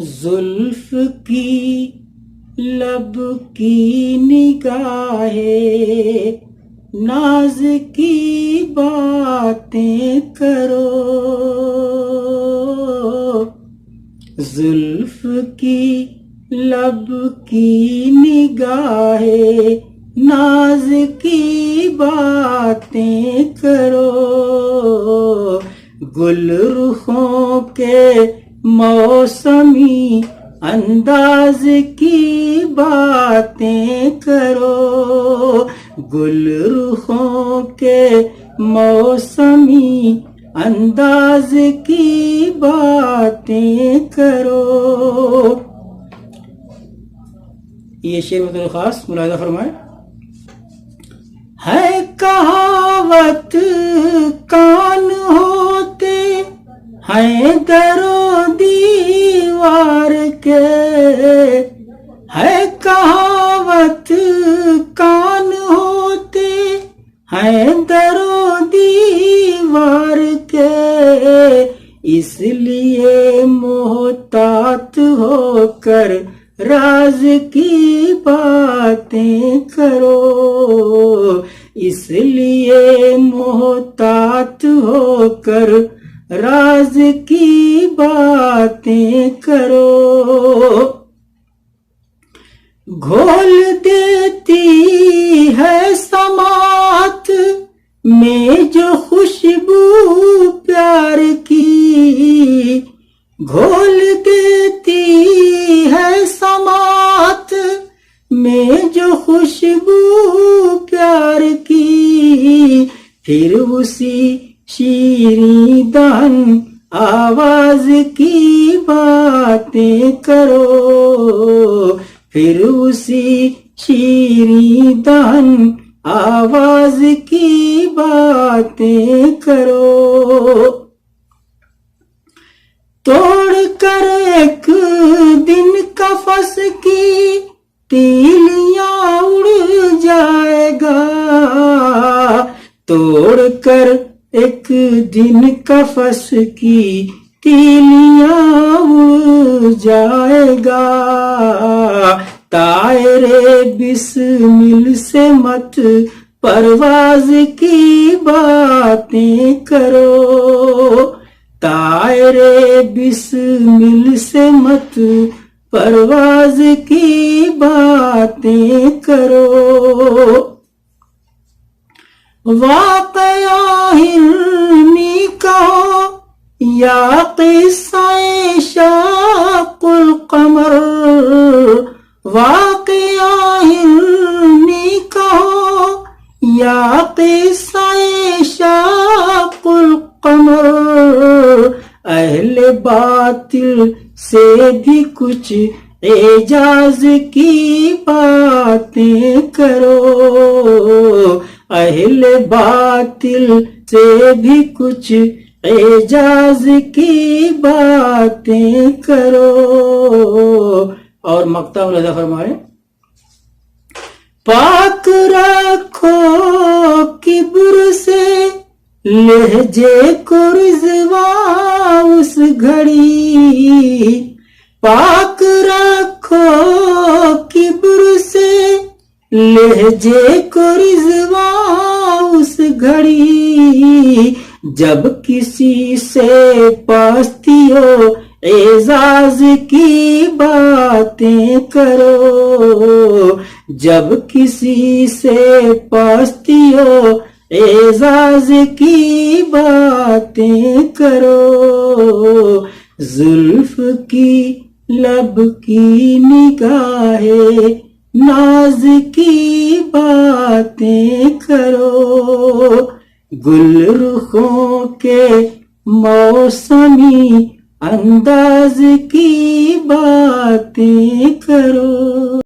زلف کی لب کی نگاہ ناز کی باتیں کرو، زلف کی لب کی نگاہ ناز کی باتیں کرو، گل رخوں کے موسمی انداز کی باتیں کرو، گل رخوں کے موسمی انداز کی باتیں کرو۔ یہ شعر مطلب خاص ملاحظہ فرمائے۔ ہے کہاوت کان ہوتے ہیں در و دیوار کے، ہے کہاوت کان ہوتے ہیں در و دیوار کے، اس لیے محتاط ہو کر راز کی باتیں کرو، اس لیے محتاط ہو کر راز کی باتیں کرو، گھول دیتی ہے سماعت میں جو خوشبو پیار کی، گھول دیتی ہے سماعت میں جو خوشبو پیار کی، پھر اسی شیریں دہن آواز کی باتیں کرو، پھر اسی شیریں دہن آواز کی باتیں کرو، توڑ کر ایک دن قفس کی تیلیاں اڑ جائے گا، توڑ کر ایک دن قفس کی تیلیاں اڑ جائے گا، طائرے بسمل سے مت پرواز کی باتیں کرو، طائرے بسمل سے مت پرواز کی باتیں کرو، واقعہ ہرنی کہو یا قصہ شاق القمر، واقعہ ہرنی کہو یا قصہ شاق القمر، اہل باطل سے بھی کچھ اعجاز کی باتیں کرو، اہل باطل سے بھی کچھ اعجاز کی باتیں کرو۔ اور مقطع ملاحظہ فرمائے، پاک رکھو کبر سے لہجے کو رضوا اس گھڑی، پاک رکھو کبر سے لہجے کو رضوا اس گھڑی، جب کسی سے پستی ہو اعزاز کی باتیں کرو، جب کسی سے پستی ہو اعزاز کی باتیں کرو، زلف کی لب کی نگاہ ناز کی باتیں کرو، گل رخوں کے موسمی انداز کی باتیں کرو۔